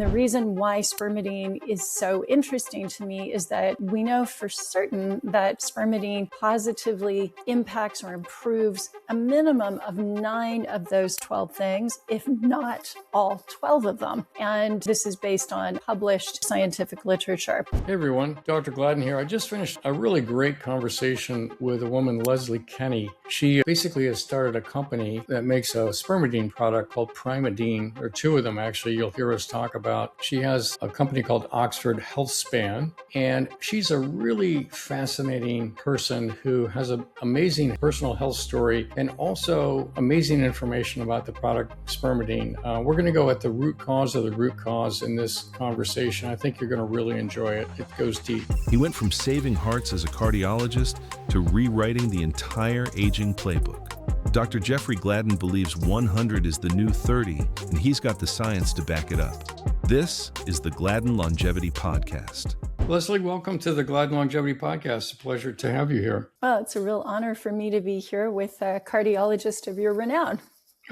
The reason why spermidine is so interesting to me is that we know for certain that spermidine positively impacts or improves a minimum of 9 of those 12 things, if not all 12 of them. And this is based on published scientific literature. Hey everyone, Dr. Gladden here. I just finished a really great conversation with a woman, Leslie Kenny. She basically has started a company that makes a spermidine product called Primidine. There are 2 of them actually you'll hear us talk about. She has a company called Oxford Healthspan, and she's a really fascinating person who has an amazing personal health story and also amazing information about the product spermidine. We're going to go at the root cause of the root cause in this conversation. I think you're going to really enjoy it. It goes deep. He went from saving hearts as a cardiologist to rewriting the entire aging playbook. Dr. Jeffrey Gladden believes 100 is the new 30, and he's got the science to back it up. This is the Gladden Longevity Podcast. Leslie, welcome to the Gladden Longevity Podcast. It's a pleasure to have you here. Well, it's a real honor for me to be here with a cardiologist of your renown.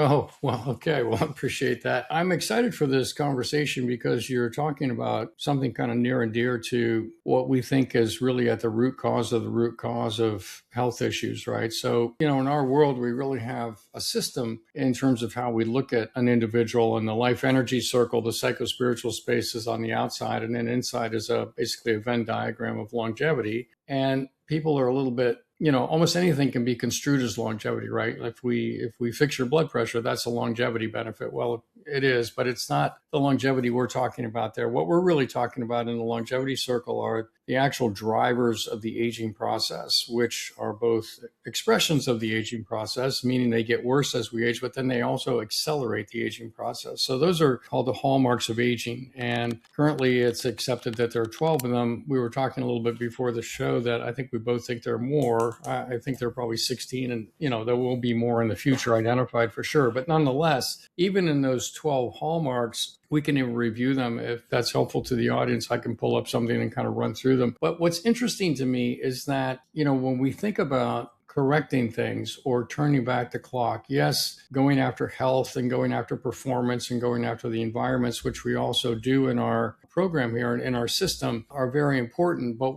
Oh, well, okay. Well, I appreciate that. I'm excited for this conversation because you're talking about something kind of near and dear to what we think is really at the root cause of health issues, right? So, in our world, we really have a system in terms of how we look at an individual, and the life energy circle, the psychospiritual space is on the outside, and then inside is basically a Venn diagram of longevity. And people are a little bit, almost anything can be construed as longevity, right? If we fix your blood pressure, that's a longevity benefit. Well, it is, but it's not the longevity we're talking about there. What we're really talking about in the longevity circle are the actual drivers of the aging process, which are both expressions of the aging process, meaning they get worse as we age, but then they also accelerate the aging process. So those are called the hallmarks of aging. And currently it's accepted that there are 12 of them. We were talking a little bit before the show that I think we both think there are more. I think there are probably 16, and there will be more in the future identified for sure. But nonetheless, even in those 12 hallmarks, we can even review them. If that's helpful to the audience, I can pull up something and kind of run through them. But what's interesting to me is that, when we think about correcting things or turning back the clock, yes, going after health and going after performance and going after the environments, which we also do in our program here and in our system, are very important. But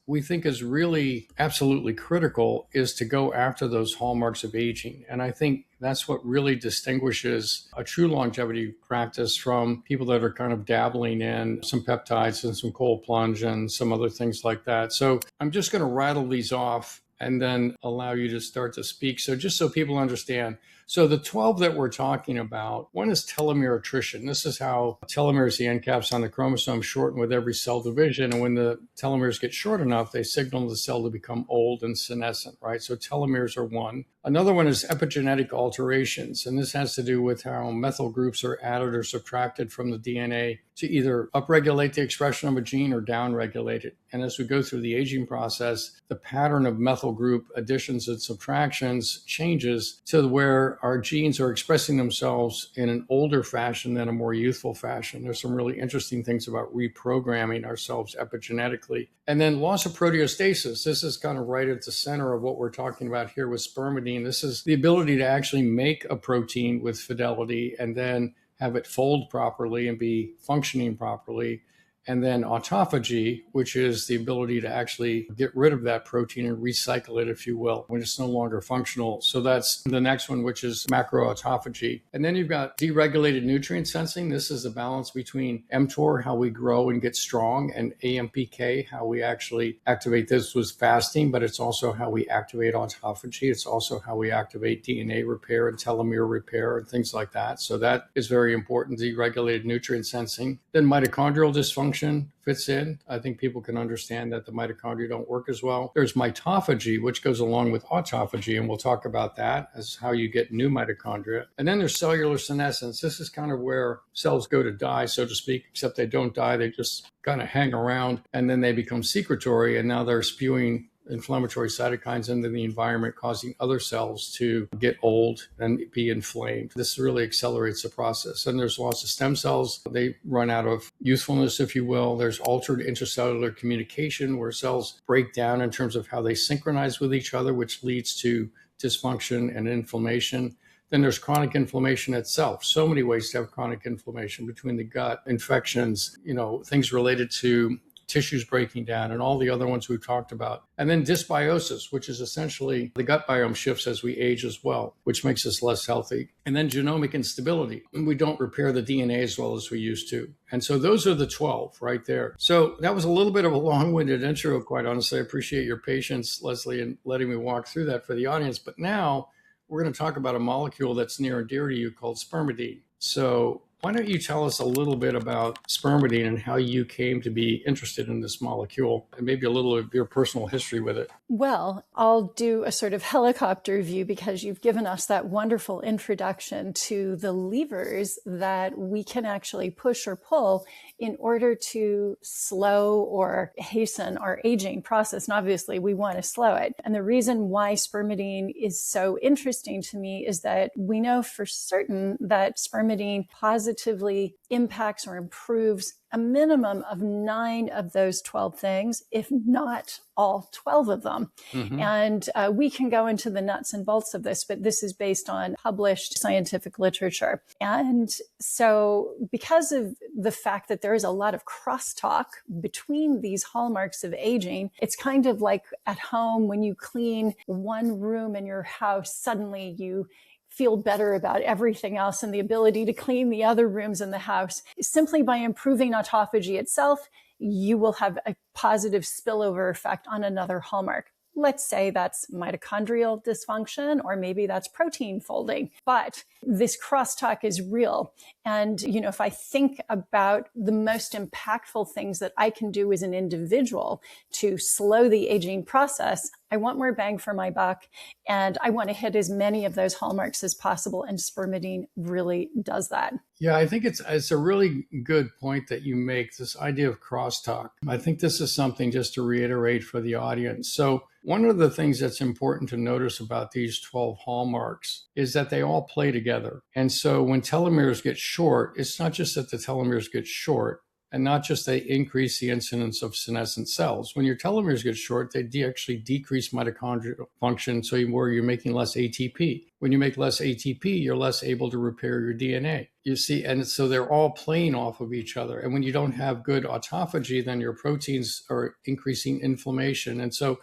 we think is really absolutely critical is to go after those hallmarks of aging. And I think that's what really distinguishes a true longevity practice from people that are kind of dabbling in some peptides and some cold plunge and some other things like that. So I'm just going to rattle these off and then allow you to start to speak. So just so people understand, so the 12 that we're talking about, one is telomere attrition. This is how telomeres, the end caps on the chromosome, shorten with every cell division. And when the telomeres get short enough, they signal the cell to become old and senescent, right? So telomeres are one. Another one is epigenetic alterations. And this has to do with how methyl groups are added or subtracted from the DNA to either upregulate the expression of a gene or downregulate it. And as we go through the aging process, the pattern of methyl group additions and subtractions changes to where our genes are expressing themselves in an older fashion than a more youthful fashion. There's some really interesting things about reprogramming ourselves epigenetically. And then loss of proteostasis. This is kind of right at the center of what we're talking about here with spermidine. This is the ability to actually make a protein with fidelity and then have it fold properly and be functioning properly. And then autophagy, which is the ability to actually get rid of that protein and recycle it, if you will, when it's no longer functional. So that's the next one, which is macroautophagy. And then you've got deregulated nutrient sensing. This is a balance between mTOR, how we grow and get strong, and AMPK, how we actually activate this with fasting, but it's also how we activate autophagy. It's also how we activate DNA repair and telomere repair and things like that. So that is very important, deregulated nutrient sensing. Then mitochondrial dysfunction fits in. I think people can understand that the mitochondria don't work as well. There's mitophagy, which goes along with autophagy, and we'll talk about that as how you get new mitochondria. And then there's cellular senescence. This is kind of where cells go to die, so to speak, except they don't die. They just kind of hang around, and then they become secretory, and now they're spewing inflammatory cytokines into the environment, causing other cells to get old and be inflamed. This really accelerates the process. And there's loss of stem cells. They run out of usefulness, if you will. There's altered intracellular communication where cells break down in terms of how they synchronize with each other, which leads to dysfunction and inflammation. Then there's chronic inflammation itself. So many ways to have chronic inflammation between the gut, infections, things related to tissues breaking down and all the other ones we've talked about. And then dysbiosis, which is essentially the gut biome shifts as we age as well, which makes us less healthy. And then genomic instability. We don't repair the DNA as well as we used to. And so those are the 12 right there. So that was a little bit of a long-winded intro, quite honestly. I appreciate your patience, Leslie, in letting me walk through that for the audience. But now we're going to talk about a molecule that's near and dear to you called spermidine. So why don't you tell us a little bit about spermidine and how you came to be interested in this molecule and maybe a little of your personal history with it? Well, I'll do a sort of helicopter view because you've given us that wonderful introduction to the levers that we can actually push or pull in order to slow or hasten our aging process. And obviously, we want to slow it. And the reason why spermidine is so interesting to me is that we know for certain that spermidine positively impacts or improves a minimum of 9 of those 12 things, if not all 12 of them. Mm-hmm. And we can go into the nuts and bolts of this, but this is based on published scientific literature. And so because of the fact that there is a lot of crosstalk between these hallmarks of aging, it's kind of like at home when you clean one room in your house, suddenly you feel better about everything else and the ability to clean the other rooms in the house. Simply by improving autophagy itself, you will have a positive spillover effect on another hallmark. Let's say that's mitochondrial dysfunction, or maybe that's protein folding. But this crosstalk is real. And, if I think about the most impactful things that I can do as an individual to slow the aging process, I want more bang for my buck. And I want to hit as many of those hallmarks as possible. And spermidine really does that. Yeah, I think it's a really good point that you make, this idea of crosstalk. I think this is something just to reiterate for the audience. So one of the things that's important to notice about these 12 hallmarks is that they all play together. And so when telomeres get short, it's not just that the telomeres get short, and not just they increase the incidence of senescent cells. When your telomeres get short, they actually decrease mitochondrial function, so where you're making less ATP. When you make less ATP, you're less able to repair your DNA. You see, and so they're all playing off of each other. And when you don't have good autophagy, then your proteins are increasing inflammation. And so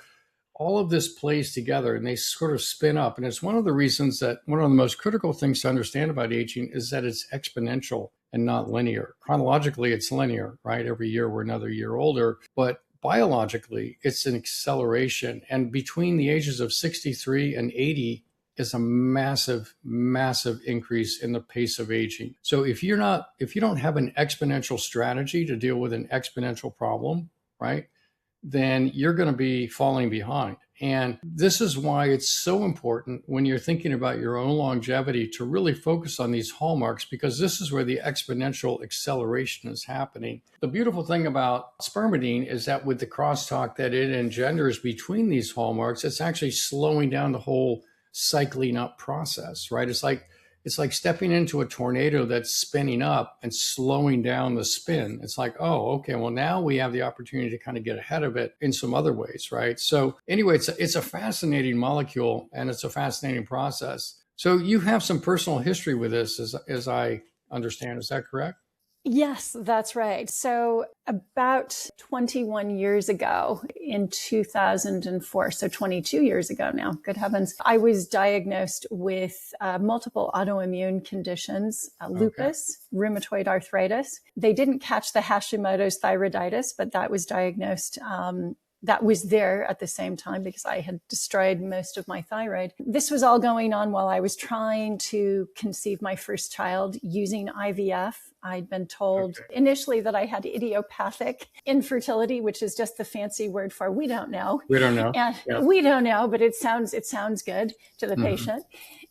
all of this plays together and they sort of spin up. And it's one of the reasons that one of the most critical things to understand about aging is that it's exponential and not linear. Chronologically, it's linear, right? Every year we're another year older, but biologically, it's an acceleration. And between the ages of 63 and 80 is a massive, massive increase in the pace of aging. So if you don't have an exponential strategy to deal with an exponential problem, right, then you're going to be falling behind. And this is why it's so important when you're thinking about your own longevity to really focus on these hallmarks, because this is where the exponential acceleration is happening. The beautiful thing about spermidine is that with the crosstalk that it engenders between these hallmarks, it's actually slowing down the whole cycling up process, right? It's like stepping into a tornado that's spinning up and slowing down the spin. It's like, oh, okay, well, now we have the opportunity to kind of get ahead of it in some other ways, right? So anyway, it's a fascinating molecule and it's a fascinating process. So you have some personal history with this, as I understand. Is that correct? Yes, that's right. So about 21 years ago in 2004, so 22 years ago now, good heavens, I was diagnosed with multiple autoimmune conditions, lupus, rheumatoid arthritis. They didn't catch the Hashimoto's thyroiditis, but that was diagnosed that was there at the same time because I had destroyed most of my thyroid. This was all going on while I was trying to conceive my first child using IVF. I'd been told initially that I had idiopathic infertility, which is just the fancy word for we don't know. We don't know. And we don't know, but it sounds good to the patient.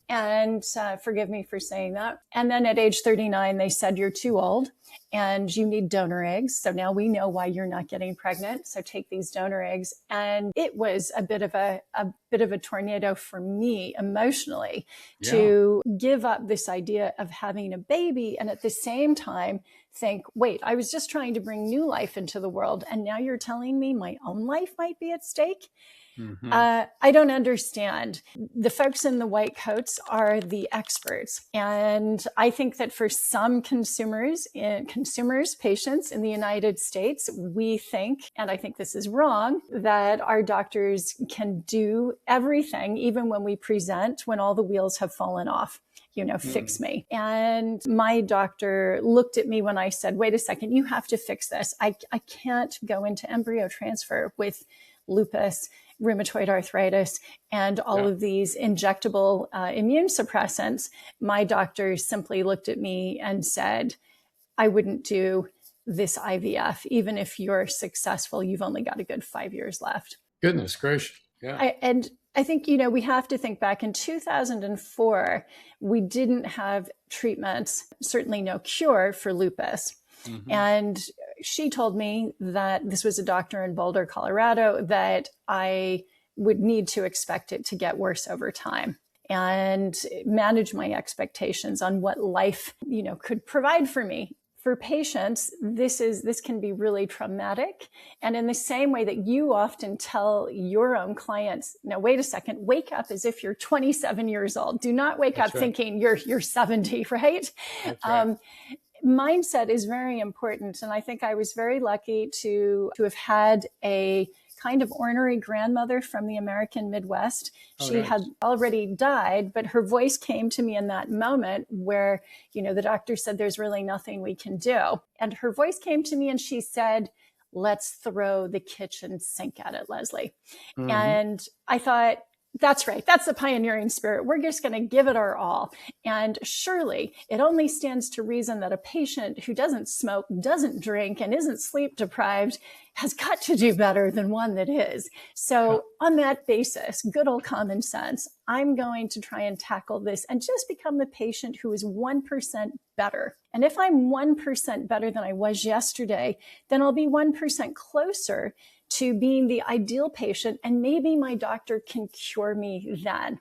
And forgive me for saying that. And then at age 39, they said, you're too old and you need donor eggs. So now we know why you're not getting pregnant. So take these donor eggs. And it was a bit of a tornado for me emotionally to give up this idea of having a baby. And at the same time, think, wait, I was just trying to bring new life into the world. And now you're telling me my own life might be at stake. Mm-hmm. I don't understand. The folks in the white coats are the experts. And I think that for some consumers, patients in the United States, we think, and I think this is wrong, that our doctors can do everything, even when we present, when all the wheels have fallen off. Fix me. And my doctor looked at me when I said, wait a second, you have to fix this. I can't go into embryo transfer with lupus, rheumatoid arthritis, and all of these injectable immune suppressants. My doctor simply looked at me and said, I wouldn't do this IVF. Even if you're successful, you've only got a good 5 years left. Goodness gracious. Yeah. I think, we have to think back. In 2004, we didn't have treatments, certainly no cure for lupus. Mm-hmm. And she told me that this was a doctor in Boulder, Colorado, that I would need to expect it to get worse over time and manage my expectations on what life, could provide for me. For patients, this can be really traumatic. And in the same way that you often tell your own clients, now, wait a second, wake up as if you're 27 years old. Do not wake up thinking you're 70, right? That's right. Mindset is very important. And I think I was very lucky to have had a kind of ornery grandmother from the American Midwest. She had already died, but her voice came to me in that moment where, the doctor said, there's really nothing we can do. And her voice came to me and she said, let's throw the kitchen sink at it, Leslie. Mm-hmm. And I thought, that's right. That's the pioneering spirit. We're just going to give it our all. And surely it only stands to reason that a patient who doesn't smoke, doesn't drink, and isn't sleep deprived has got to do better than one that is. So on that basis, good old common sense, I'm going to try and tackle this and just become the patient who is 1% better. And if I'm 1% better than I was yesterday, then I'll be 1% closer to being the ideal patient, and maybe my doctor can cure me then.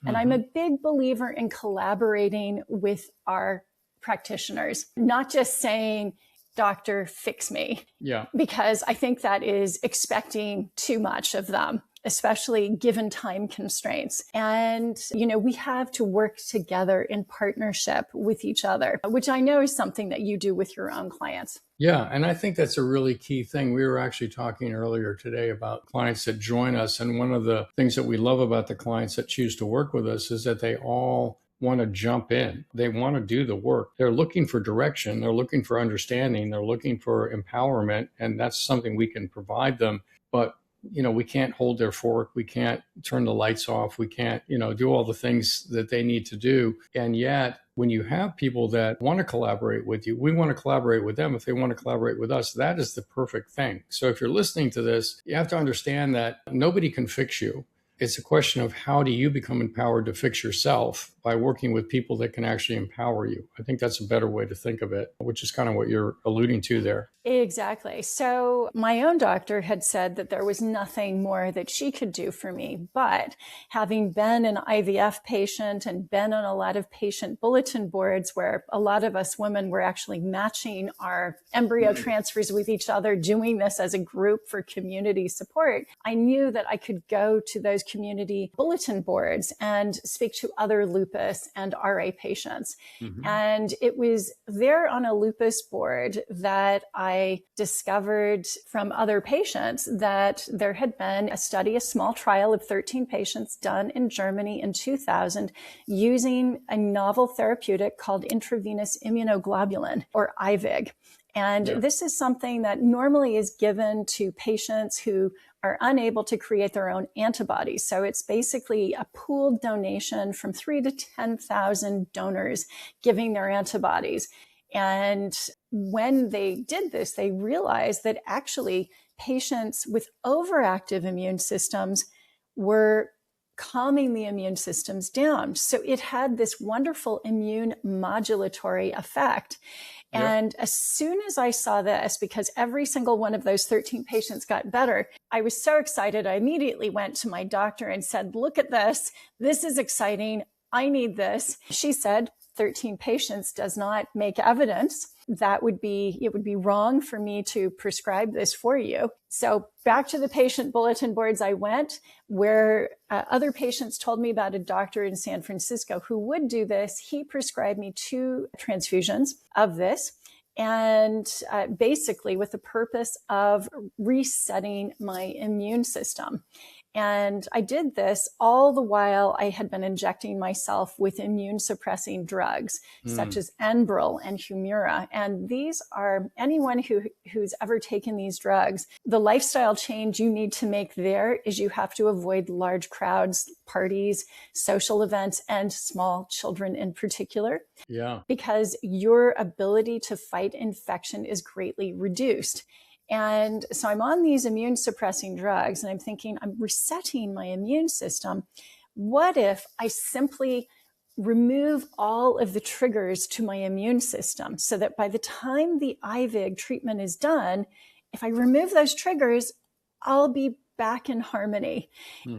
And I'm a big believer in collaborating with our practitioners, not just saying, doctor, fix me. Yeah. Because I think that is expecting too much of them, especially given time constraints. And, we have to work together in partnership with each other, which I know is something that you do with your own clients. Yeah. And I think that's a really key thing. We were actually talking earlier today about clients that join us. And one of the things that we love about the clients that choose to work with us is that they all want to jump in. They want to do the work. They're looking for direction. They're looking for understanding. They're looking for empowerment. And that's something we can provide them. But we can't hold their fork. We can't turn the lights off. We can't, do all the things that they need to do. And yet, when you have people that want to collaborate with you, we want to collaborate with them. If they want to collaborate with us, that is the perfect thing. So if you're listening to this, you have to understand that nobody can fix you. It's a question of how do you become empowered to fix yourself by working with people that can actually empower you. I think that's a better way to think of it, which is kind of what you're alluding to there. Exactly. So my own doctor had said that there was nothing more that she could do for me. But having been an IVF patient and been on a lot of patient bulletin boards where a lot of us women were actually matching our embryo transfers with each other, doing this as a group for community support, I knew that I could go to those community bulletin boards and speak to other lupus and RA patients. Mm-hmm. And it was there on a lupus board that I discovered from other patients that there had been a study, a small trial of 13 patients done in Germany in 2000 using a novel therapeutic called intravenous immunoglobulin, or IVIG. And this is something that normally is given to patients who are unable to create their own antibodies. So it's basically a pooled donation from 3,000 to 10,000 donors giving their antibodies. And when they did this, they realized that actually patients with overactive immune systems were calming the immune systems down. So it had this wonderful immune modulatory effect. And as soon as I saw this, because every single one of those 13 patients got better, I was so excited. I immediately went to my doctor and said, look at this. This is exciting. I need this. She said, 13 patients does not make evidence. It would be wrong for me to prescribe this for you. So back to the patient bulletin boards I went, where other patients told me about a doctor in San Francisco who would do this. He prescribed me 2 transfusions of this, and basically with the purpose of resetting my immune system. And I did this all the while I had been injecting myself with immune suppressing drugs, such as Enbrel and Humira. And these are, anyone who's ever taken these drugs, the lifestyle change you need to make there is you have to avoid large crowds, parties, social events, and small children in particular. Yeah. Because your ability to fight infection is greatly reduced. And so I'm on these immune suppressing drugs and I'm thinking, I'm resetting my immune system. What if I simply remove all of the triggers to my immune system so that by the time the IVIG treatment is done, if I remove those triggers, I'll be back in harmony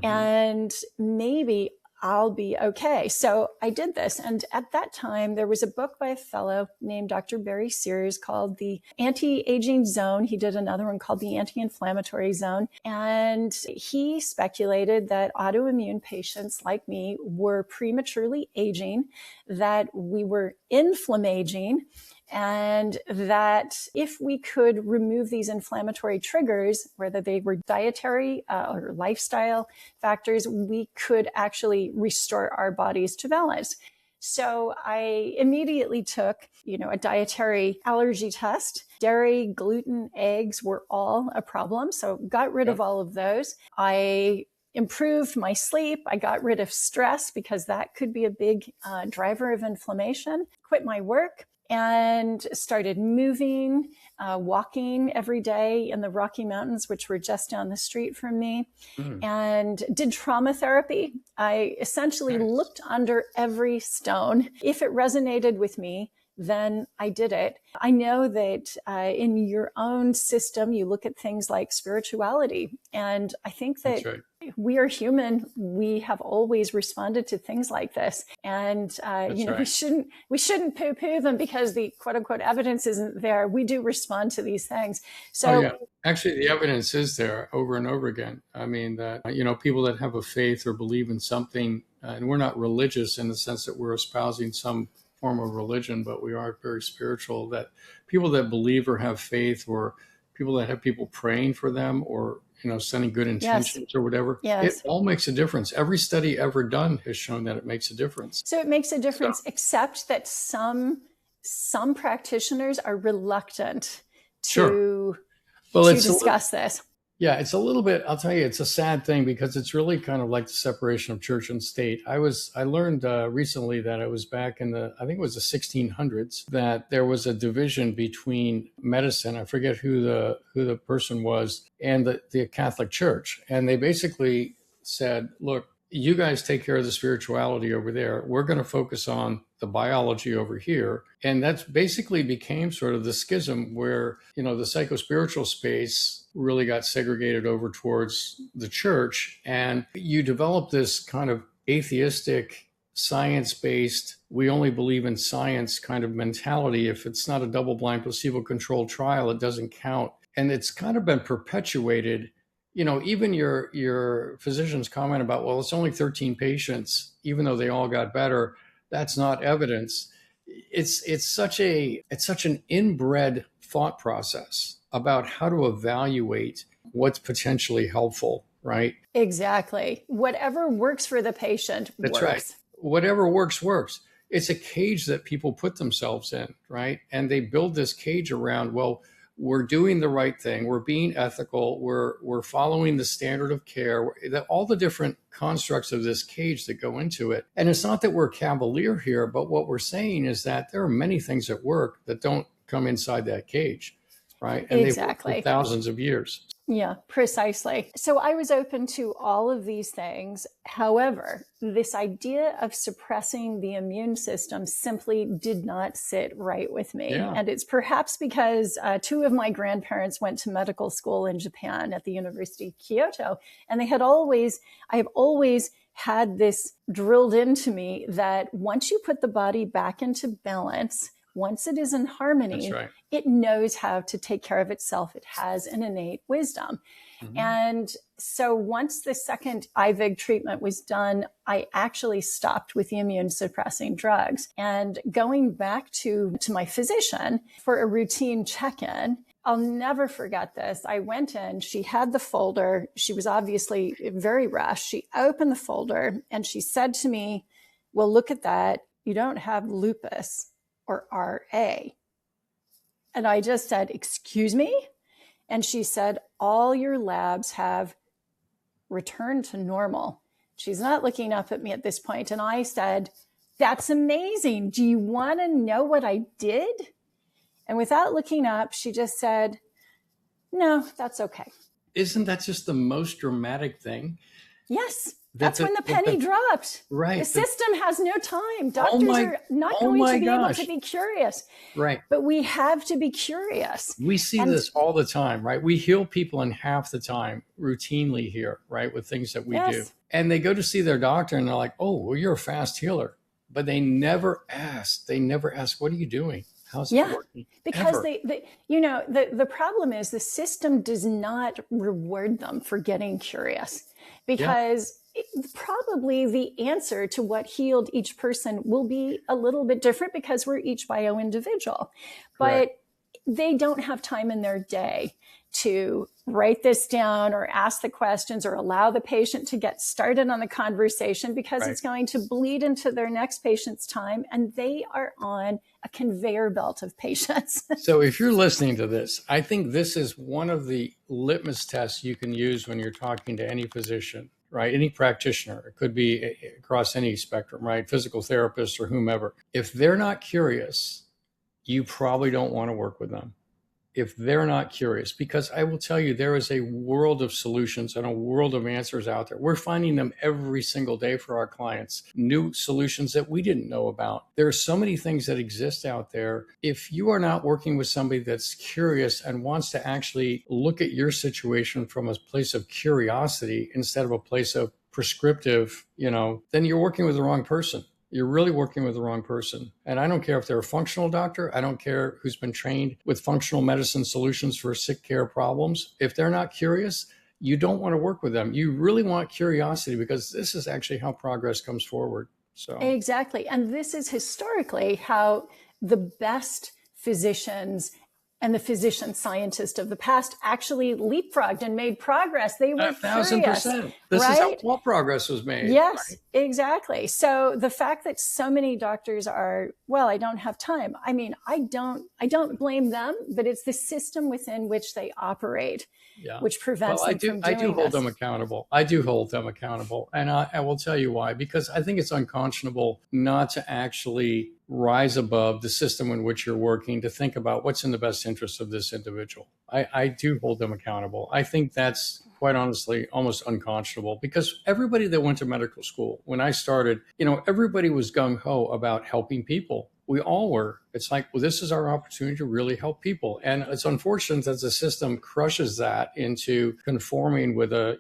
and maybe I'll be okay. So I did this. And at that time, there was a book by a fellow named Dr. Barry Sears called The Anti-Aging Zone. He did another one called The Anti-Inflammatory Zone. And he speculated that autoimmune patients like me were prematurely aging, that we were inflammaging, and that if we could remove these inflammatory triggers, whether they were dietary or lifestyle factors, we could actually restore our bodies to balance. So I immediately took, a dietary allergy test. Dairy, gluten, eggs were all a problem. So got rid of all of those. I improved my sleep. I got rid of stress because that could be a big driver of inflammation. Quit my work and started moving, walking every day in the Rocky Mountains, which were just down the street from me, and did trauma therapy. I essentially looked under every stone. If it resonated with me, then I did it. I know that in your own system, you look at things like spirituality. And I think that we are human. We have always responded to things like this. And, we shouldn't poo-poo them because the quote unquote evidence isn't there. We do respond to these things. So actually the evidence is there over and over again. I mean that, people that have a faith or believe in something, and we're not religious in the sense that we're espousing some form of religion, but we are very spiritual, that people that believe or have faith, or people that have people praying for them, or sending good intentions or whatever, it all makes a difference. Every study ever done has shown that it makes a difference. So it makes a difference, except that some practitioners are reluctant to discuss this. Yeah, it's a little bit, I'll tell you, it's a sad thing because it's really kind of like the separation of church and state. I learned recently that it was back in I think it was the 1600s, that there was a division between medicine, I forget who the person was, and the Catholic Church. And they basically said, look, you guys take care of the spirituality over there. We're going to focus on the biology over here. And that's basically became sort of the schism where, the psychospiritual space really got segregated over towards the church. And you develop this kind of atheistic, science-based, we only believe in science kind of mentality. If it's not a double-blind placebo-controlled trial, it doesn't count. And it's kind of been perpetuated. Even your physicians comment about, well, it's only 13 patients, even though they all got better. That's not evidence. It's such an inbred thought process about how to evaluate what's potentially helpful, right? Exactly. Whatever works for the patient works. That's right. Whatever works. It's a cage that people put themselves in, right? And they build this cage around, well, we're doing the right thing. We're being ethical. We're following the standard of care. All the different constructs of this cage that go into it. And it's not that we're cavalier here, but what we're saying is that there are many things at work that don't come inside that cage, right? And exactly. they've worked for thousands of years. Yeah, precisely. So I was open to all of these things. However, this idea of suppressing the immune system simply did not sit right with me. Yeah. And it's perhaps because 2 of my grandparents went to medical school in Japan at the University of Kyoto. And I have always had this drilled into me that once you put the body back into balance, once it is in harmony, it knows how to take care of itself. It has an innate wisdom. Mm-hmm. And so once the second IVIG treatment was done, I actually stopped with the immune suppressing drugs. And going back to my physician for a routine check-in, I'll never forget this. I went in, she had the folder. She was obviously very rushed. She opened the folder and she said to me, well, look at that. You don't have lupus or RA. And I just said, excuse me? And she said, all your labs have returned to normal. She's not looking up at me at this point. And I said, that's amazing. Do you want to know what I did? And without looking up, she just said, no, that's okay. Isn't that just the most dramatic thing? Yes. That's when the penny dropped. Right. The system has no time. Doctors are not going to be able to be curious. Right. But we have to be curious. We see this all the time, right? We heal people in half the time routinely here, right? With things that we do. And they go to see their doctor and they're like, oh, well, you're a fast healer. But they never ask. What are you doing? How's it working? Because the problem is the system does not reward them for getting curious, because probably the answer to what healed each person will be a little bit different because we're each bio-individual. But they don't have time in their day to write this down or ask the questions or allow the patient to get started on the conversation, because it's going to bleed into their next patient's time, and they are on a conveyor belt of patients. So if you're listening to this, I think this is one of the litmus tests you can use when you're talking to any physician, right? Any practitioner. It could be across any spectrum, right? Physical therapist or whomever. If they're not curious, you probably don't want to work with them. If they're not curious, because I will tell you, there is a world of solutions and a world of answers out there. We're finding them every single day for our clients, new solutions that we didn't know about. There are so many things that exist out there. If you are not working with somebody that's curious and wants to actually look at your situation from a place of curiosity instead of a place of prescriptive, then you're working with the wrong person. You're really working with the wrong person. And I don't care if they're a functional doctor. I don't care who's been trained with functional medicine solutions for sick care problems. If they're not curious, you don't want to work with them. You really want curiosity, because this is actually how progress comes forward. So exactly. And this is historically how the best physicians and the physician scientist of the past actually leapfrogged and made progress. They were 1,000%. This is how all progress was made. Yes, exactly. So the fact that so many doctors are, well, I don't have time. I mean, I don't blame them, but it's the system within which they operate, which prevents them from doing this. I do hold them accountable. I do hold them accountable. And I will tell you why, because I think it's unconscionable not to actually rise above the system in which you're working to think about what's in the best interest of this individual. I do hold them accountable. I think that's, quite honestly, almost unconscionable, because everybody that went to medical school, when I started, everybody was gung-ho about helping people. We all were. It's like, well, this is our opportunity to really help people. And it's unfortunate that the system crushes that into conforming with a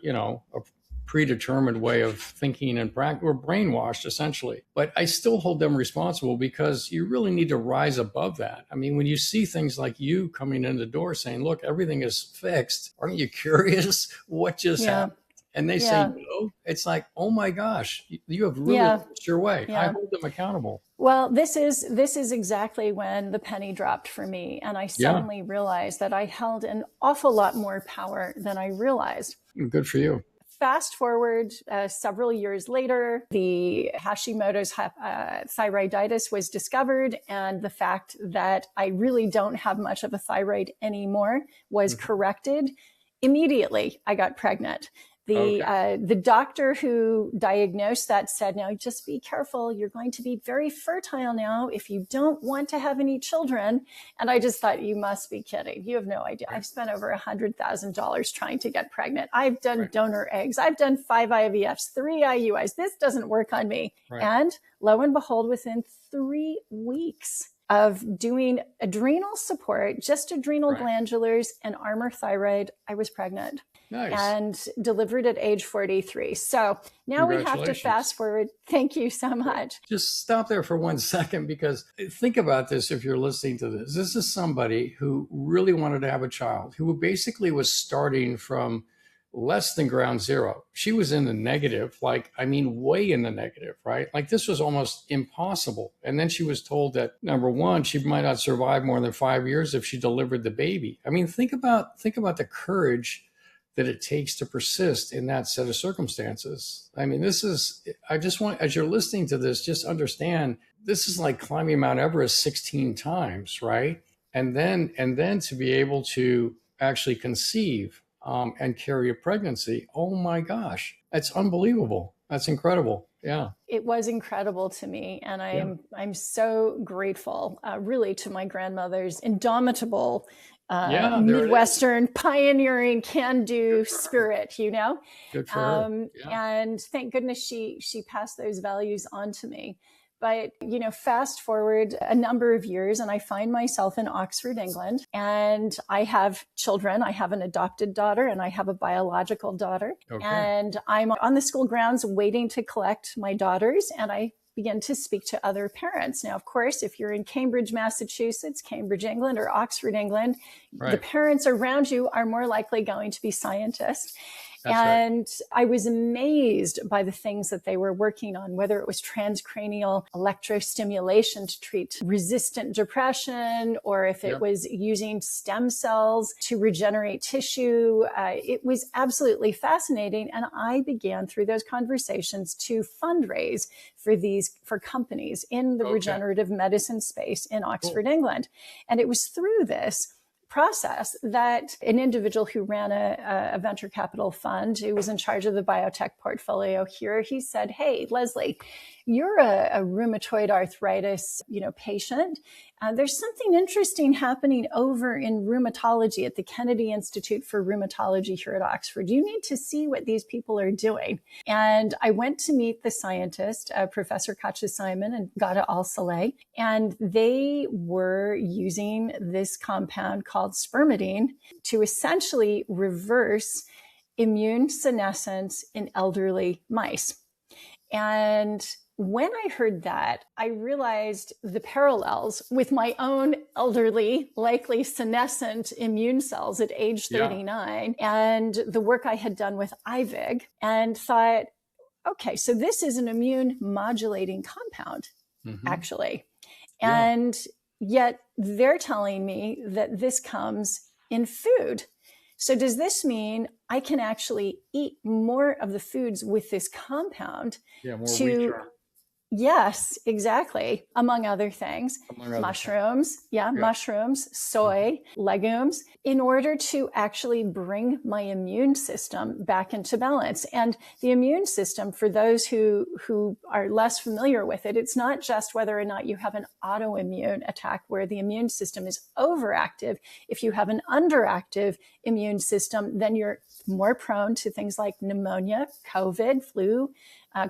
predetermined way of thinking and practice. We're brainwashed, essentially. But I still hold them responsible, because you really need to rise above that. I mean, when you see things like you coming in the door saying, look, everything is fixed, aren't you curious what just happened? And they say no. It's like, oh my gosh, you have really lost your way. I hold them accountable. Well, this is exactly when the penny dropped for me. And I suddenly realized that I held an awful lot more power than I realized. Good for you. Fast forward several years later, the Hashimoto's thyroiditis was discovered, and the fact that I really don't have much of a thyroid anymore was corrected. Immediately, I got pregnant. The doctor who diagnosed that said, now just be careful. You're going to be very fertile now if you don't want to have any children. And I just thought, you must be kidding. You have no idea. I've spent over $100,000 trying to get pregnant. I've done donor eggs. I've done 5 IVFs, 3 IUIs. This doesn't work on me. And lo and behold, within 3 weeks of doing adrenal support, just adrenal glandulars and Armour thyroid, I was pregnant. Nice. and delivered at age 43. So now we have to fast forward. Thank you so much. Just stop there for 1 second, because think about this. If you're listening to this, this is somebody who really wanted to have a child, who basically was starting from less than ground zero. She was in the negative, way in the negative, right? Like this was almost impossible. And then she was told that, number one, she might not survive more than 5 years if she delivered the baby. I mean, think about the courage that it takes to persist in that set of circumstances. I mean, I just want, as you're listening to this, just understand this is like climbing Mount Everest 16 times, right? And then to be able to actually conceive and carry a pregnancy. Oh my gosh, that's unbelievable. That's incredible. Yeah. It was incredible to me. And I'm so grateful, really, to my grandmother's indomitable Midwestern pioneering can-do spirit, Good for her. And thank goodness she passed those values on to me. But, fast forward a number of years and I find myself in Oxford, England, and I have children. I have an adopted daughter and I have a biological daughter. Okay. And I'm on the school grounds waiting to collect my daughters, and I begin to speak to other parents. Now, of course, if you're in Cambridge, Massachusetts, Cambridge, England, or Oxford, England, the parents around you are more likely going to be scientists. And I was amazed by the things that they were working on, whether it was transcranial electrostimulation to treat resistant depression, or if it was using stem cells to regenerate tissue. It was absolutely fascinating. And I began through those conversations to fundraise for companies in the regenerative medicine space in Oxford, England. And it was through this process that an individual who ran a venture capital fund, who was in charge of the biotech portfolio here, he said, "Hey, Leslie, you're a rheumatoid arthritis, patient. There's something interesting happening over in rheumatology at the Kennedy Institute for Rheumatology here at Oxford. You need to see what these people are doing." And I went to meet the scientist, Professor Katja Simon and Gada Al-Saleh, and they were using this compound called spermidine to essentially reverse immune senescence in elderly mice. And when I heard that, I realized the parallels with my own elderly, likely senescent immune cells at age 39 and the work I had done with IVIG, and thought, okay, so this is an immune modulating compound, actually. And yet they're telling me that this comes in food. So does this mean I can actually eat more of the foods with this compound Yes, exactly. Among other things, mushrooms, mushrooms, soy, legumes, in order to actually bring my immune system back into balance. And the immune system, for those who are less familiar with it, it's not just whether or not you have an autoimmune attack where the immune system is overactive. If you have an underactive immune system, then you're more prone to things like pneumonia, COVID, flu,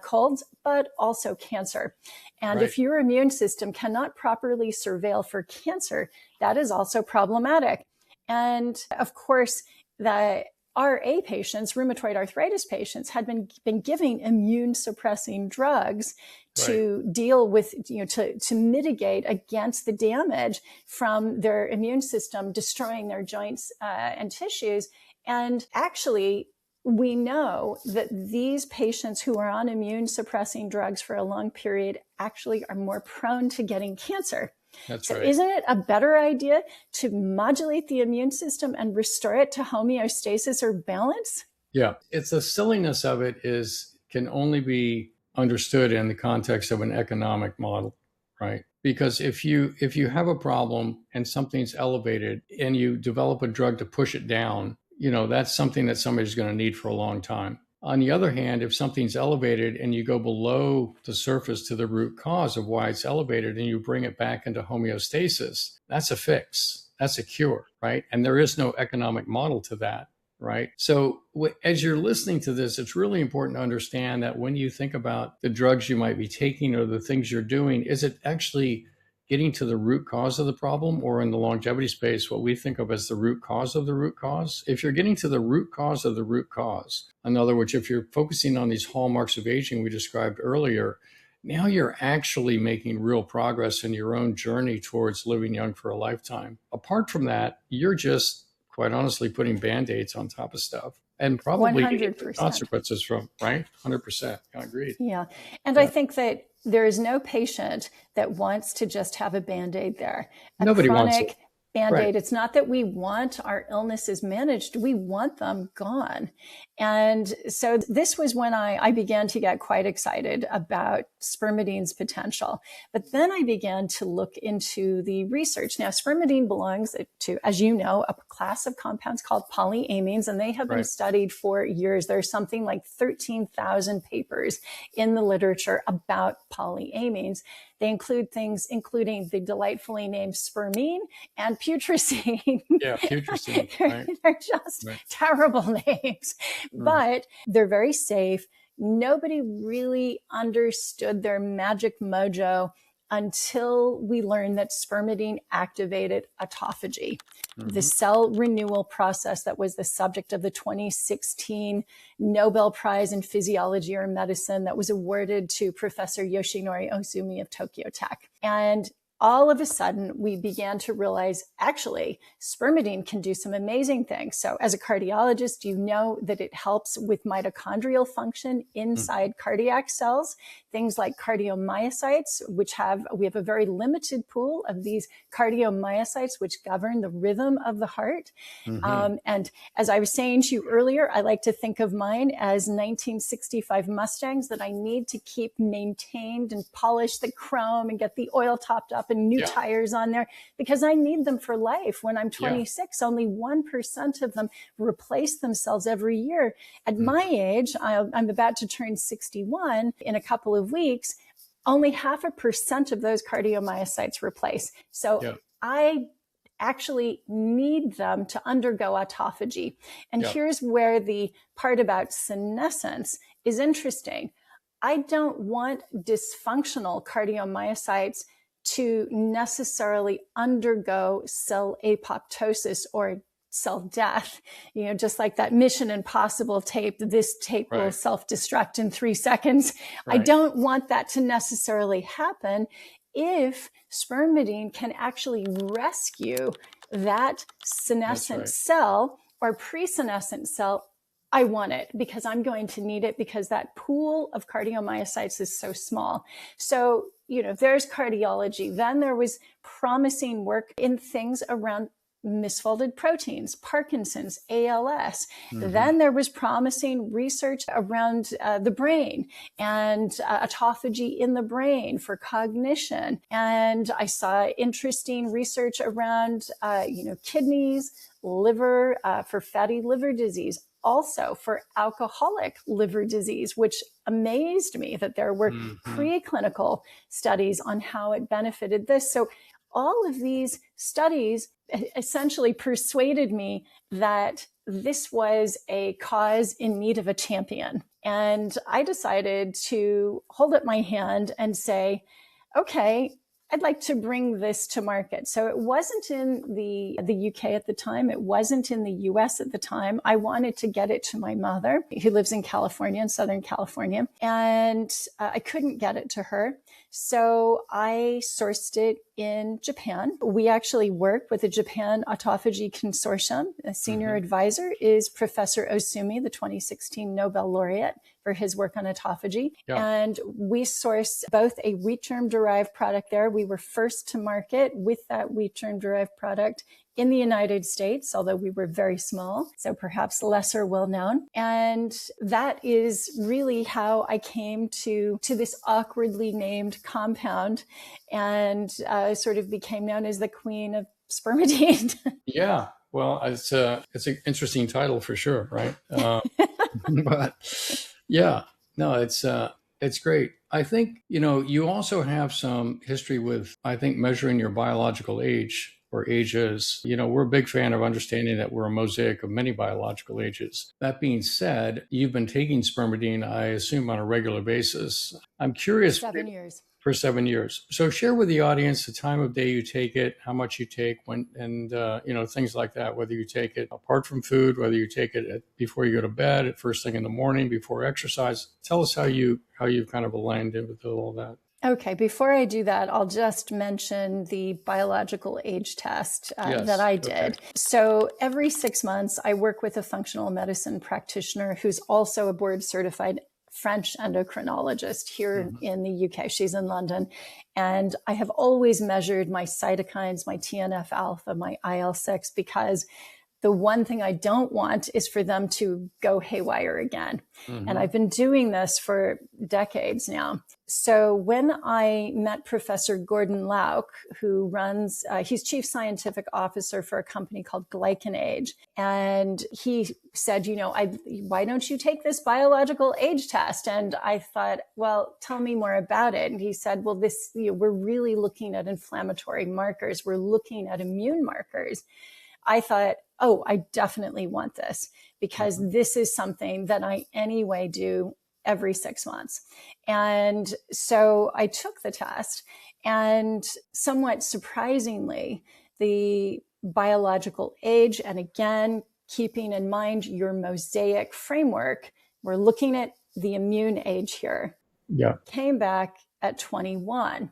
colds, but also cancer. And if your immune system cannot properly surveil for cancer, that is also problematic. And of course, the RA patients, rheumatoid arthritis patients, had been giving immune suppressing drugs to deal with, to mitigate against the damage from their immune system destroying their joints and tissues. And actually, we know that these patients who are on immune suppressing drugs for a long period actually are more prone to getting cancer. So isn't it a better idea to modulate the immune system and restore it to homeostasis or balance? Yeah, it's the silliness of it can only be understood in the context of an economic model, right? Because if you have a problem and something's elevated and you develop a drug to push it down, that's something that somebody's going to need for a long time. On the other hand, if something's elevated and you go below the surface to the root cause of why it's elevated and you bring it back into homeostasis, that's a fix. That's a cure, right? And there is no economic model to that, right? So as you're listening to this, it's really important to understand that when you think about the drugs you might be taking or the things you're doing, is it actually getting to the root cause of the problem, or in the longevity space, what we think of as the root cause of the root cause. If you're getting to the root cause of the root cause, in other words, if you're focusing on these hallmarks of aging we described earlier, now you're actually making real progress in your own journey towards living young for a lifetime. Apart from that, you're just, quite honestly, putting Band-Aids on top of stuff and probably 100%. consequences from, right? 100%. I agree. Yeah. And I think that there is no patient that wants to just have a Band-Aid there. Nobody wants it. Band-Aid. Right. It's not that we want our illnesses managed. We want them gone. And so this was when I began to get quite excited about spermidine's potential. But then I began to look into the research. Now, spermidine belongs to, as you know, a class of compounds called polyamines, and they have been studied for years. There's something like 13,000 papers in the literature about polyamines. They include things including the delightfully named spermine and putrescine. Yeah, putrescine. Right. They're just terrible names, but they're very safe. Nobody really understood their magic mojo until we learned that spermidine activated autophagy, the cell renewal process that was the subject of the 2016 Nobel Prize in Physiology or Medicine that was awarded to Professor Yoshinori Ozumi of Tokyo Tech. And all of a sudden, we began to realize, actually, spermidine can do some amazing things. So as a cardiologist, you know that it helps with mitochondrial function inside cardiac cells, things like cardiomyocytes, we have a very limited pool of these cardiomyocytes, which govern the rhythm of the heart. And as I was saying to you earlier, I like to think of mine as 1965 Mustangs that I need to keep maintained and polish the chrome and get the oil topped up and new tires on there, because I need them for life. When I'm 26, only 1% of them replace themselves every year. At my age, I'm about to turn 61 in a couple of weeks. Only 0.5% of those cardiomyocytes replace. So I actually need them to undergo autophagy. And here's where the part about senescence is interesting. I don't want dysfunctional cardiomyocytes to necessarily undergo cell apoptosis or cell death, just like that Mission Impossible tape, this tape will self-destruct in 3 seconds. I don't want that to necessarily happen. If spermidine can actually rescue that senescent cell or pre-senescent cell, I want it because I'm going to need it, because that pool of cardiomyocytes is so small. So, there's cardiology. Then there was promising work in things around misfolded proteins, Parkinson's, ALS. Then there was promising research around the brain and autophagy in the brain for cognition. And I saw interesting research around, kidneys, liver, for fatty liver disease, also for alcoholic liver disease, which amazed me that there were preclinical studies on how it benefited this. So all of these studies essentially persuaded me that this was a cause in need of a champion. And I decided to hold up my hand and say, okay, I'd like to bring this to market. So it wasn't in the UK at the time. It wasn't in the US at the time. I wanted to get it to my mother, who lives in California, in Southern California. And I couldn't get it to her. So I sourced it in Japan. We actually work with the Japan Autophagy Consortium. A senior advisor is Professor Ozumi, the 2016 Nobel laureate, for his work on autophagy. And we source both a wheat germ-derived product there. We were first to market with that wheat germ-derived product in the United States, although we were very small, so perhaps lesser well known. And that is really how I came to this awkwardly named compound and sort of became known as the Queen of Spermidine. Yeah, well, it's an interesting title for sure, right? But yeah, no, it's great. I think, you also have some history with, I think, measuring your biological age or ages. We're a big fan of understanding that we're a mosaic of many biological ages. That being said, you've been taking spermidine, I assume, on a regular basis. I'm curious. 7 years. For 7 years. So share with the audience the time of day you take it, how much you take, when, and things like that. Whether you take it apart from food, whether you take it before you go to bed, at first thing in the morning, before exercise. Tell us how you kind of aligned in with all that. Okay, before I do that, I'll just mention the biological age test that I did. Okay. So every 6 months, I work with a functional medicine practitioner who's also a board certified French endocrinologist here in the UK. She's in London. And I have always measured my cytokines, my TNF alpha, my IL-6, because the one thing I don't want is for them to go haywire again. And I've been doing this for decades now. So when I met Professor Gordon Lauk, who runs, he's chief scientific officer for a company called GlycanAge. And he said, why don't you take this biological age test? And I thought, well, tell me more about it. And he said, well, we're really looking at inflammatory markers. We're looking at immune markers. I thought, oh, I definitely want this, because this is something that I anyway do every 6 months. And so I took the test, and somewhat surprisingly, the biological age, and again, keeping in mind your mosaic framework, we're looking at the immune age here, came back at 21,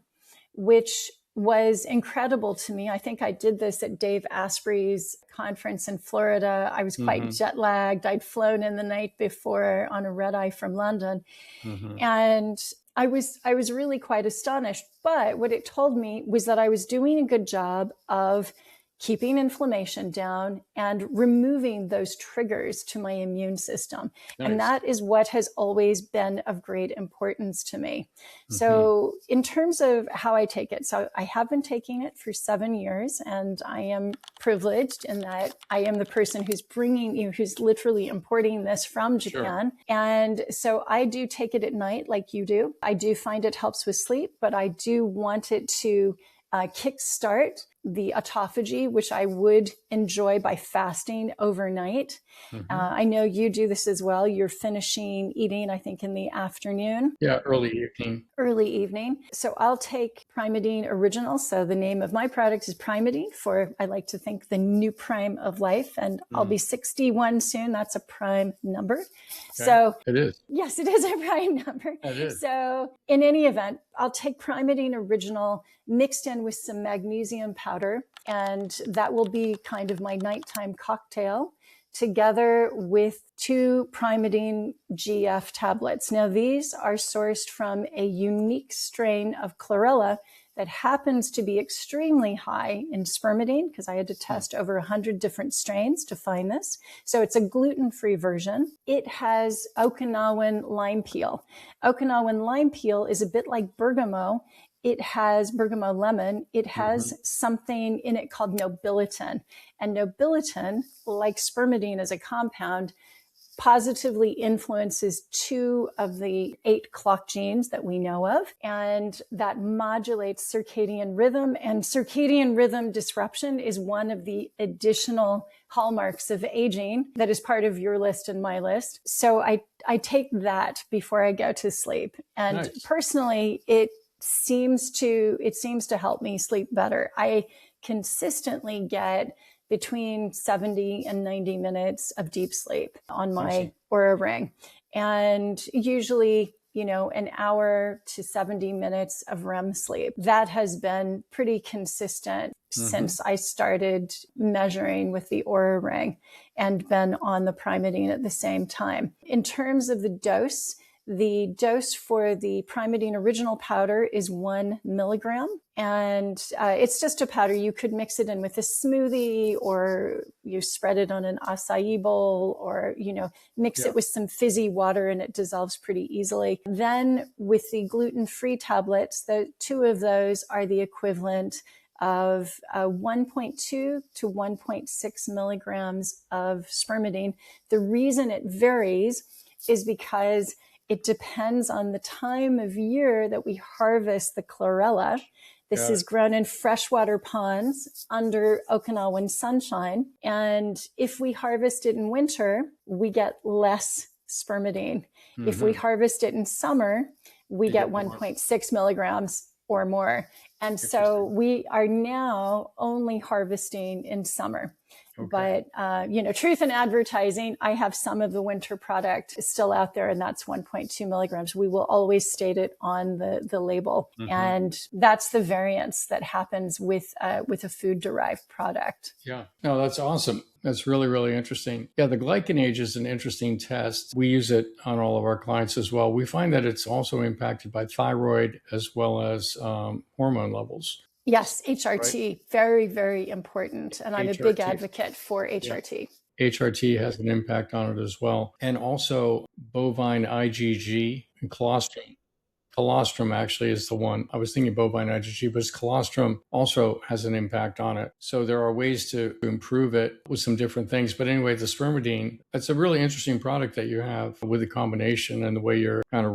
which was incredible to me. I think I did this at Dave Asprey's conference in Florida. I was quite jet lagged. I'd flown in the night before on a red eye from London. And I was really quite astonished. But what it told me was that I was doing a good job of keeping inflammation down and removing those triggers to my immune system. Nice. And that is what has always been of great importance to me. So in terms of how I take it, so I have been taking it for 7 years, and I am privileged in that I am the person who's literally importing this from Japan. Sure. And so I do take it at night like you do. I do find it helps with sleep, but I do want it to kickstart the autophagy, which I would enjoy by fasting overnight. I know you do this as well. You're finishing eating, I think, in the afternoon. Yeah, early evening. So I'll take Primatine Original. So the name of my product is Primatine, for I like to think the new prime of life. And I'll be 61 soon. That's a prime number. Okay. So it is. Yes, it is a prime number. It is. So in any event, I'll take Primatine Original mixed in with some magnesium powder, and that will be kind of my nighttime cocktail, together with 2 Primatine GF tablets. Now, these are sourced from a unique strain of chlorella that happens to be extremely high in spermidine, because I had to test over 100 different strains to find this. So it's a gluten-free version. It has Okinawan lime peel. Okinawan lime peel is a bit like bergamot. It has bergamot lemon. It has something in it called nobilitin. And nobilitin, like spermidine as a compound, positively influences 2 of the 8 clock genes that we know of. And that modulates circadian rhythm. And circadian rhythm disruption is one of the additional hallmarks of aging that is part of your list and my list. So I take that before I go to sleep. And nice. Personally, it seems to help me sleep better. I consistently get between 70 and 90 minutes of deep sleep on my Oura Ring. And usually, an hour to 70 minutes of REM sleep. That has been pretty consistent since I started measuring with the Oura Ring and been on the Primatine at the same time. In terms of the dose for the Primatine Original powder is 1 milligram. And it's just a powder. You could mix it in with a smoothie, or you spread it on an acai bowl, or, mix it with some fizzy water, and it dissolves pretty easily. Then with the gluten-free tablets, the 2 of those are the equivalent of 1.2 to 1.6 milligrams of spermidine. The reason it varies is because it depends on the time of year that we harvest the chlorella. This is grown in freshwater ponds under Okinawan sunshine. And if we harvest it in winter, we get less spermidine. If we harvest it in summer, we get 1.6 milligrams or more. And so we are now only harvesting in summer. But, truth in advertising, I have some of the winter product still out there, and that's 1.2 milligrams. We will always state it on the label. And that's the variance that happens with a food-derived product. Yeah. No, that's awesome. That's really, really interesting. Yeah, the glycanage is an interesting test. We use it on all of our clients as well. We find that it's also impacted by thyroid as well as hormone levels. Yes, HRT, right? Very, very important. And I'm HRT. A big advocate for HRT. Yeah. HRT has an impact on it as well. And also bovine IgG and colostrum. Colostrum actually is the one. I was thinking bovine IgG, but colostrum also has an impact on it. So there are ways to improve it with some different things. But anyway, the spermidine, that's a really interesting product that you have with the combination and the way you're kind of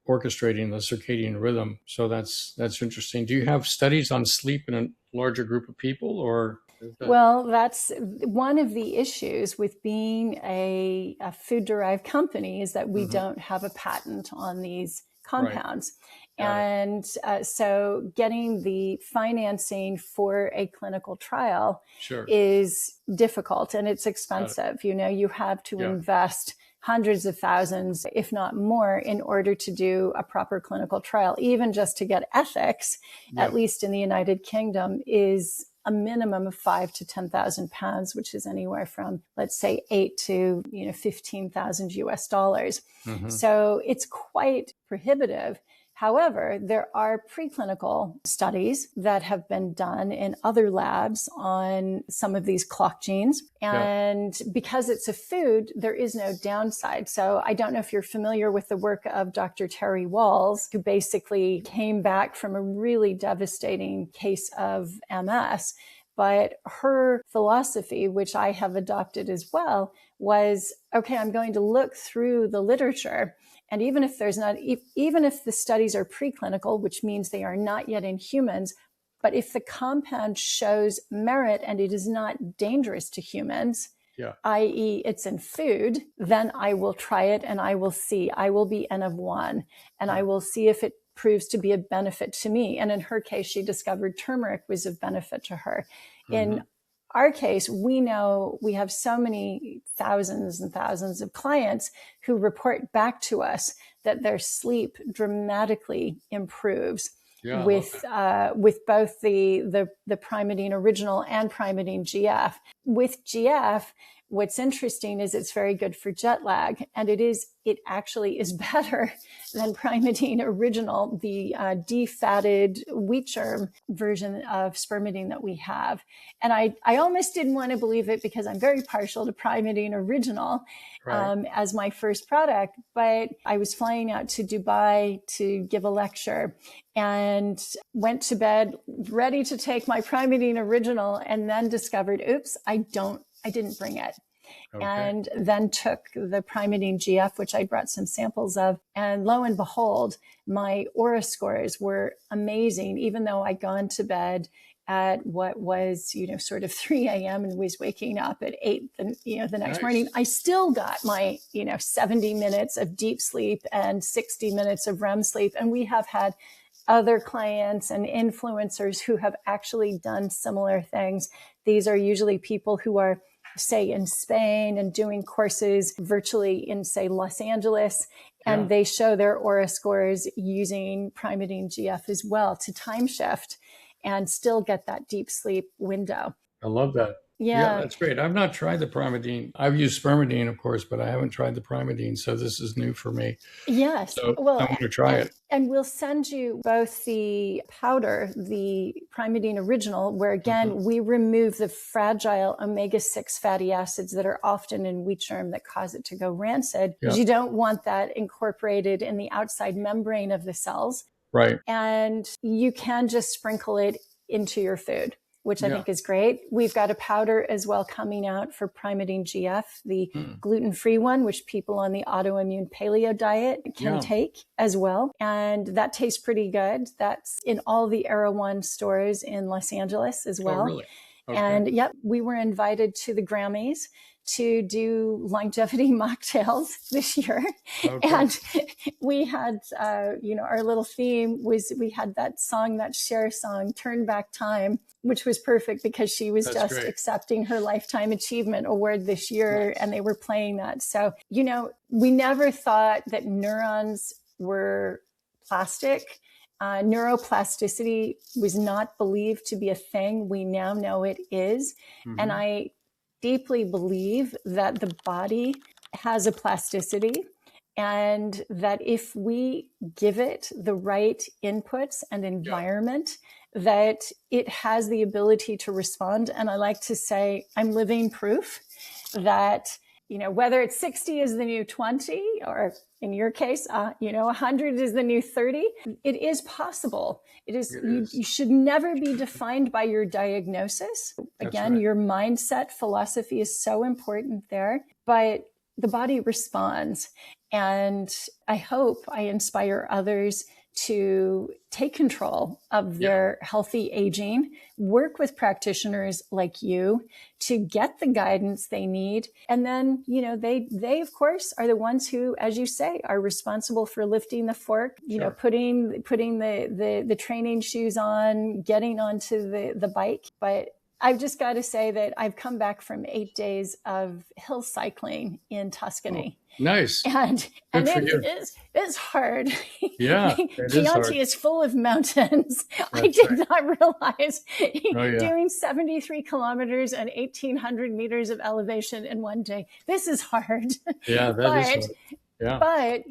orchestrating the circadian rhythm. So that's interesting. Do you have studies on sleep in a larger group of people, or? Well, that's one of the issues with being a food-derived company is that we don't have a patent on these compounds. Right. And so getting the financing for a clinical trial is difficult and it's expensive. You have to invest hundreds of thousands, if not more, in order to do a proper clinical trial. Even just to get ethics, at least in the United Kingdom, is a minimum of 5,000 to 10,000 pounds, which is anywhere from, let's say, 8 to 15,000 US dollars. So it's quite prohibitive. However, there are preclinical studies that have been done in other labs on some of these clock genes. And because it's a food, there is no downside. So I don't know if you're familiar with the work of Dr. Terry Walls, who basically came back from a really devastating case of MS. But her philosophy, which I have adopted as well, was, okay, I'm going to look through the literature. And even if the studies are preclinical, which means they are not yet in humans, but if the compound shows merit and it is not dangerous to humans, i.e. it's in food, then I will try it and I will see. I will be N of 1 and I will see if it proves to be a benefit to me. And in her case, she discovered turmeric was of benefit to her. In our case, we know we have so many thousands and thousands of clients who report back to us that their sleep dramatically improves with both the Primatine Original and Primatine GF. With GF, what's interesting is it's very good for jet lag, and it actually is better than Primatine Original, the defatted wheat germ version of spermidine that we have. And I almost didn't want to believe it because I'm very partial to Primatine Original as my first product. But I was flying out to Dubai to give a lecture and went to bed ready to take my Primatine Original and then discovered, oops, I didn't bring it. And then took the Primatine GF, which I brought some samples of. And lo and behold, my aura scores were amazing, even though I'd gone to bed at what was, sort of 3 a.m. and was waking up at 8, the next morning. I still got my, 70 minutes of deep sleep and 60 minutes of REM sleep. And we have had other clients and influencers who have actually done similar things. These are usually people who are, say, in Spain and doing courses virtually in, say, Los Angeles. And they show their aura scores using Primatine GF as well to time shift and still get that deep sleep window. I love that. Yeah, that's great. I've not tried the Primatine. I've used Spermidine, of course, but I haven't tried the Primatine. So this is new for me. Yes. So I want to try it. And we'll send you both the powder, the Primatine Original, where again, we remove the fragile omega-6 fatty acids that are often in wheat germ that cause it to go rancid, because you don't want that incorporated in the outside membrane of the cells. Right. And you can just sprinkle it into your food. which I think is great. We've got a powder as well coming out for Primidine GF, the gluten-free one, which people on the autoimmune paleo diet can take as well. And that tastes pretty good. That's in all the Era One stores in Los Angeles as well. Oh, really? Okay. And we were invited to the Grammys to do longevity mocktails this year. Okay. And we had, our little theme was, we had that song, that Cher song, Turn Back Time, which was perfect because she was accepting her Lifetime Achievement Award this year. Nice. And they were playing that. So, we never thought that neurons were plastic. Neuroplasticity was not believed to be a thing. We now know it is. Mm-hmm. And I deeply believe that the body has a plasticity, and that if we give it the right inputs and environment, that it has the ability to respond. And I like to say, I'm living proof that, whether it's 60 is the new 20, or in your case, 100 is the new 30, it is possible. It is. You should never be defined by your diagnosis. Again, your mindset, philosophy is so important there, but the body responds. And I hope I inspire others to take control of their healthy aging, work with practitioners like you to get the guidance they need. And then, they of course are the ones who, as you say, are responsible for lifting the fork, putting the training shoes on, getting onto the bike. But I've just got to say that I've come back from 8 days of hill cycling in Tuscany. Oh, nice. And it's hard. Yeah. Chianti is full of mountains. I did not realize doing 73 kilometers and 1,800 meters of elevation in one day. This is hard. Yeah, that is hard. Yeah. But,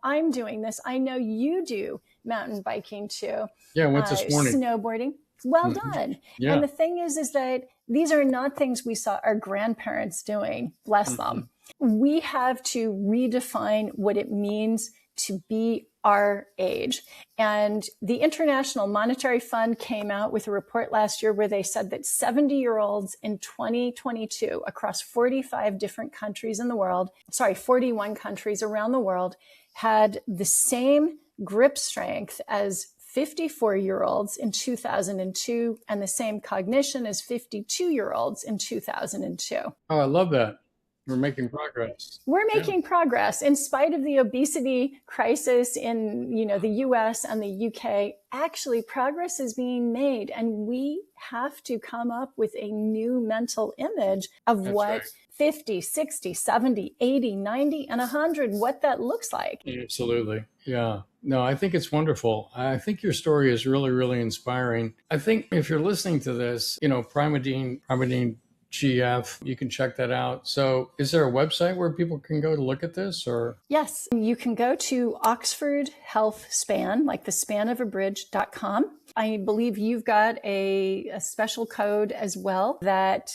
I'm doing this. I know you do mountain biking too. Yeah, I went this morning. Snowboarding. Well done. Yeah. And the thing is that these are not things we saw our grandparents doing, bless them. We have to redefine what it means to be our age. And the International Monetary Fund came out with a report last year where they said that 70-year-olds in 2022 across 45 different countries in the world, 41 countries around the world, had the same grip strength as 54-year-olds in 2002 and the same cognition as 52-year-olds in 2002. Oh, I love that. We're making progress. We're making progress in spite of the obesity crisis in, the US and the UK. Actually, progress is being made, and we have to come up with a new mental image of what 50, 60, 70, 80, 90, and 100, what that looks like. Absolutely. Yeah. No, I think it's wonderful. I think your story is really, really inspiring. I think if you're listening to this, Primidine GF, you can check that out. So is there a website where people can go to look at this, or? Yes, you can go to Oxford Healthspan, like the span of a bridge.com. I believe you've got a special code as well that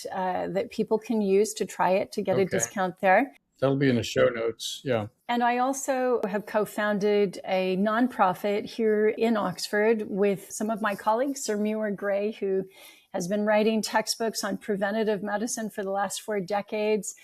people can use to try it to get a discount there. That'll be in the show notes. Yeah. And I also have co-founded a nonprofit here in Oxford with some of my colleagues, Sir Muir Gray, who has been writing textbooks on preventative medicine for the last 4 decades.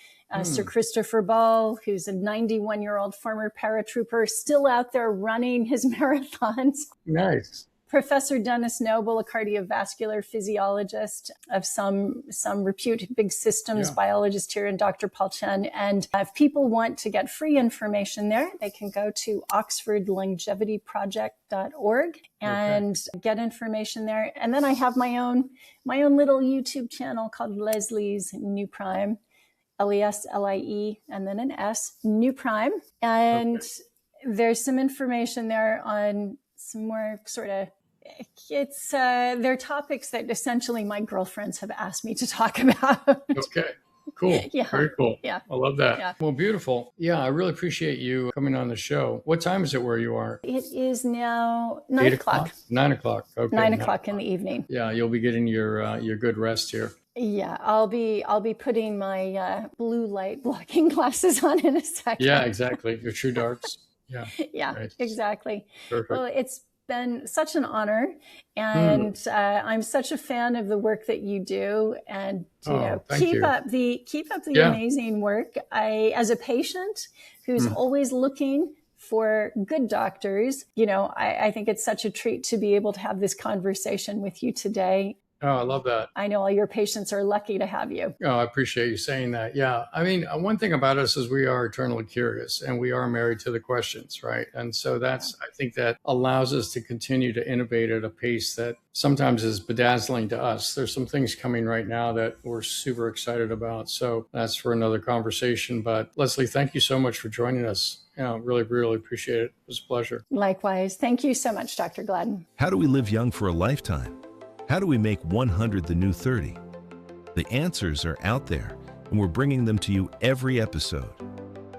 Sir Christopher Ball, who's a 91-year-old former paratrooper, still out there running his marathons. Nice. Professor Dennis Noble, a cardiovascular physiologist of some repute, big systems biologist here, and Dr. Paul Chen. And if people want to get free information there, they can go to oxfordlongevityproject.org and get information there. And then I have my own little YouTube channel called Leslie's New Prime, LESLIE, and then an S, New Prime. And there's some information there on some more sort of, they're topics that essentially my girlfriends have asked me to talk about. Okay, cool. Yeah. Very cool. Yeah. I love that. Yeah. Well, beautiful. Yeah, I really appreciate you coming on the show. What time is it where you are? It is now 9 o'clock. 9 o'clock. Okay. 9 o'clock in the evening. Yeah, you'll be getting your good rest here. Yeah, I'll be putting my blue light blocking glasses on in a second. Yeah, exactly. Your true darks. Yeah. Yeah, right. Exactly. Perfect. Well, it's been such an honor, and I'm such a fan of the work that you do, and keep up the amazing work. As a patient who's always looking for good doctors, I think it's such a treat to be able to have this conversation with you today. Oh, I love that. I know all your patients are lucky to have you. Oh, I appreciate you saying that. Yeah. I mean, one thing about us is we are eternally curious, and we are married to the questions, right? And so I think that allows us to continue to innovate at a pace that sometimes is bedazzling to us. There's some things coming right now that we're super excited about. So that's for another conversation. But Leslie, thank you so much for joining us. Really, really appreciate it. It was a pleasure. Likewise. Thank you so much, Dr. Gladden. How do we live young for a lifetime? How do we make 100 the new 30? The answers are out there, and we're bringing them to you every episode.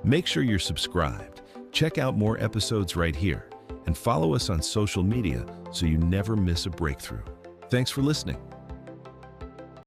Make sure you're subscribed, check out more episodes right here, and follow us on social media so you never miss a breakthrough. Thanks for listening.